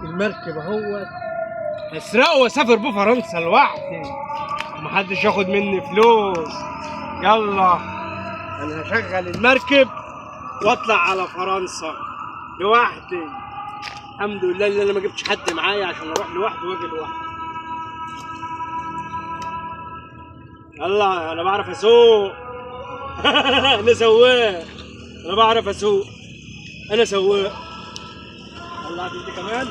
المركب اهوت هسرقه واسافر بيه فرنسا لوحدي، محدش ياخد مني فلوس. يلا انا هشغل المركب واطلع على فرنسا لوحدي. الحمد لله اللي انا ما جبتش حد معايا عشان اروح لوحدي واجي لوحدي. يلا انا بعرف اسوق. انا سواق، انا بعرف اسوق، انا سواق. يلا انت كمان.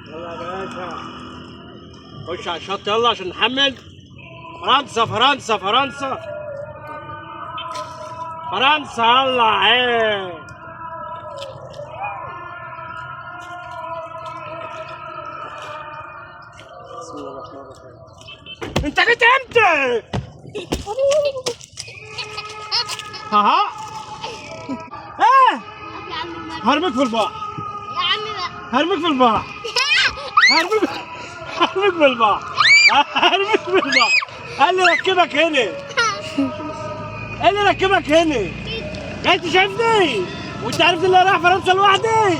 يلا يا باشا خش على الشط يلا عشان نحمل. فرنسا فرنسا فرنسا فرنسا يلا عين. بسم الله الرحمن الرحيم. انت جيت امتى؟ ها هرميك في البحر يا عمي بقى. هرميك في البحر هرميك في البحر هرميك في البحر. قال لي ركبك هنا، قال لي ركبك هنا. جاي تشوفني وانت عرفت ان انا رايح فرنسا لوحدي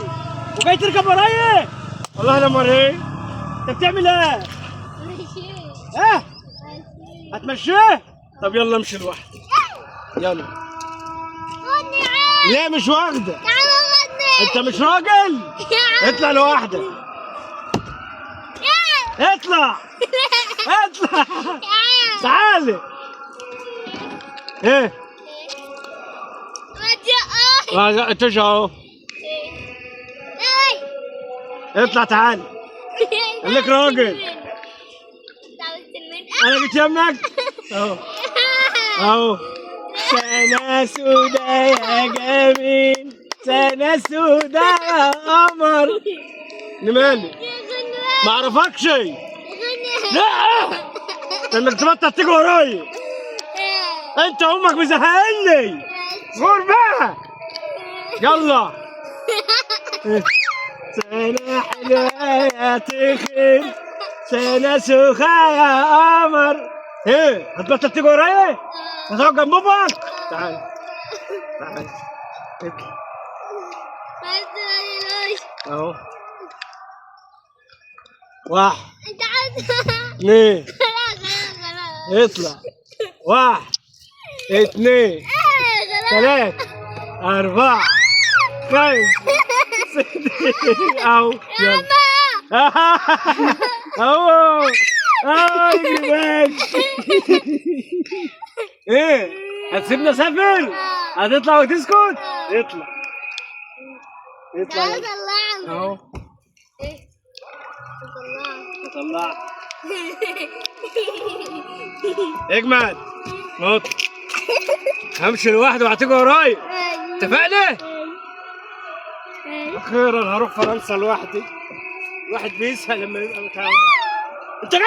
وجاي تركب ورايا؟ والله انا مريض. انت بتعمل ايه؟ ايه؟ هتمشيه؟ طب يلا امشي لوحدي. يلا. خدني عين. ليه مش واخده؟ تعالى خدني. انت مش راجل؟ يا عم. اطلع لوحدك. اطلع اطلع. يا عم. تعالي. ايه؟ ما انت اهو. اطلع تعالي. خليك راجل. انا جيت يمك اهو اهو. سنة سودة يا جميل، سنة سودة يا قمر. مالي؟ ما اعرفكش. لا انك تبطل تيجي ورايا. انت امك مزهقني. غور بقى. يلا. سنة حلوة يا تخيل، سنة سخة يا قمر. ايه هتبطل تيجي ورايا؟ هتقعد جنب امك؟ تعال تعال اطلع اهو. واحد انت عايز. اثنين خلاص. اطلع. واحد اثنين ثلاثة أربعة خمسة ستة. أهو يلا. أهو اجري ماشي. ايه هتسيبنا سافر؟ هتطلع وتسكت؟ اطلع اطلع. تعالى طلعني. اهو طلعني. طلع. اجمد نط. همشي لوحدي وهتيجي ورايا. اتفقنا؟ اخيرا هروح فرنسا لوحدي. الواحد بيسهل لما يبقى متعود. انت جاي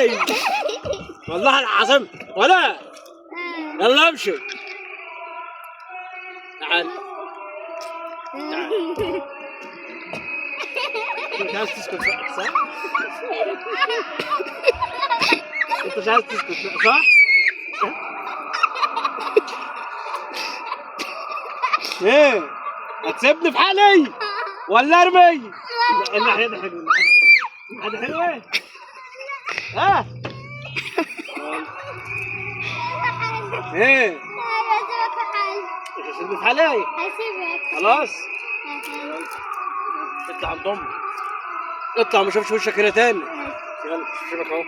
ليه؟ والله العظيم ولا. يلا امشي. تعال تعال. انت مش عايز تسكت بقى صح؟ انت مش عايز تسكت بقى صح؟ ايه؟ هتسيبني في حالي ولا ارمي؟ الناحية دي حلوة، الناحية دي حلوة. ها؟ ايه؟ مش هسيبني في حالي؟ هسيبك. خلاص؟ اطلع عند امك. اطلع ما اشوفش وشك هنا تاني. يلا شوفك اهو.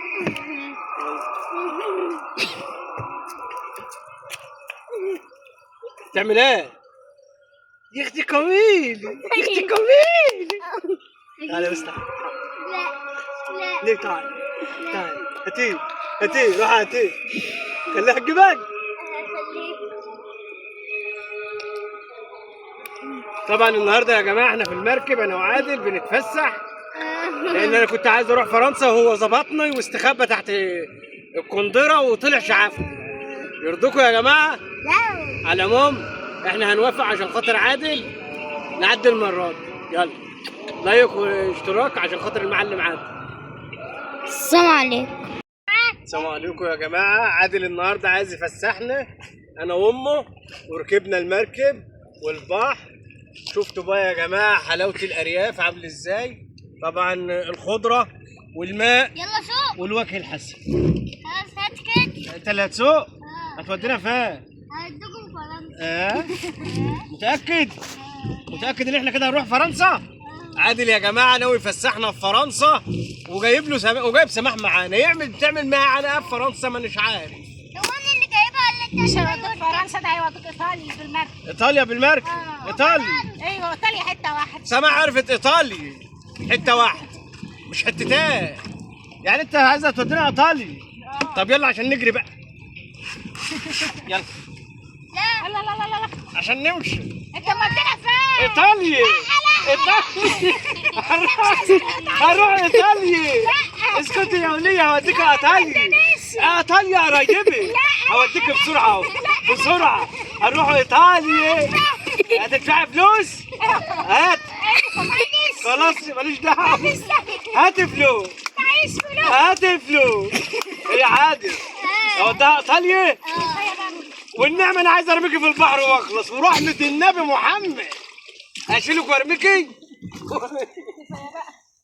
تعمل ايه؟ يا اختي كميل، يا اختي كميل. تعالى بس تعالى. لا ليه تعالى؟ تعالى هاتيه هاتيه روح هاتيه. خليها تجيبك. طبعا النهارده يا جماعه احنا في المركب انا وعادل بنتفسح، لان انا كنت عايز اروح فرنسا وهو ظبطني واستخبى تحت القندره وطلع شعافه. يرضيكم يا جماعه؟ لا. على العموم احنا هنوافق عشان خاطر عادل نعدي المره دي. يلا لايك واشتراك عشان خاطر المعلم عادل. السلام عليكم. السلام عليكم يا جماعه. عادل النهارده عايز يفسحنا انا وامه، وركبنا المركب والبحر شفتوا بقى يا جماعه حلاوه الارياف عامل ازاي؟ طبعا الخضره والماء يلا سوق. والوجه الحسن. خلاص هات كده. انت اللي هتسوق؟ هتودينا فين؟ هوديكم فرنسا. متاكد؟ متاكد ان احنا كده هنروح فرنسا؟ عادل يا جماعه ناوي يفسحنا في فرنسا وجايب له وجايب سماح معانا. بتعمل معانا في فرنسا ما مش عارف. هو انا اللي جايبها ولا انت؟ مش هيودوك فرنسا، ده هيودوك ايطاليا بالمركب. ايطاليا بالمركب؟ ايطالي؟ ايوه ايطاليا حته واحده. سما عرفت ايطالي حته واحده مش حتتين. يعني انت عايزه تودينا ايطالي؟ طب يلا عشان نجري بقى. يلا لا لا لا لا لا عشان نمشي. انت مودينا فين؟ ايطاليا. ايطاليا. هنروح ايطاليا. اسكتي يا وليه هوديك ايطاليا. ايطاليا قريبه. هوديك بسرعه بسرعه. هنروح ايطاليا. هتدفعي فلوس؟ هات. خلاص ماليش دعوه. هات فلوس. هات فلوس. يا عادل هوديها ايطاليا. والنعمه انا عايز ارميكي في البحر واخلص ورحمه النبي محمد. اشيلك وارميكي؟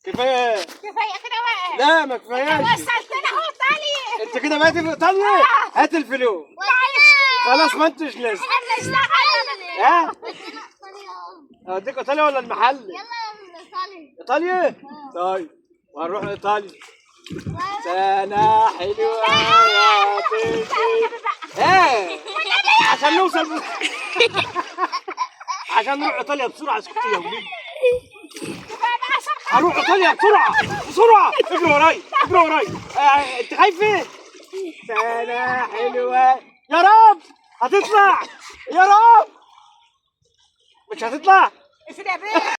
كفايه. كفايه كده بقى. لا ما كفاياش. وصلتنا اهو ايطاليا. انت كده بقيتي في ايطاليا؟ هات الفلوس. خلاص ما انتش لازم. ها؟ اوديك ايطاليا ولا المحل؟ يلا ايطاليا. ايطاليا؟ طيب وهنروح ايطاليا. سنة حلوة يا بنتي. ايه؟ عشان نوصل عشان نروح ايطاليا بسرعة. اسكتي يا وليد. هنروح ايطاليا بسرعة بسرعة. اجري وراي اجري وراي. انت خايفة؟ سنة حلوة. يا رب هتطلع. يا رب. مش هتطلع؟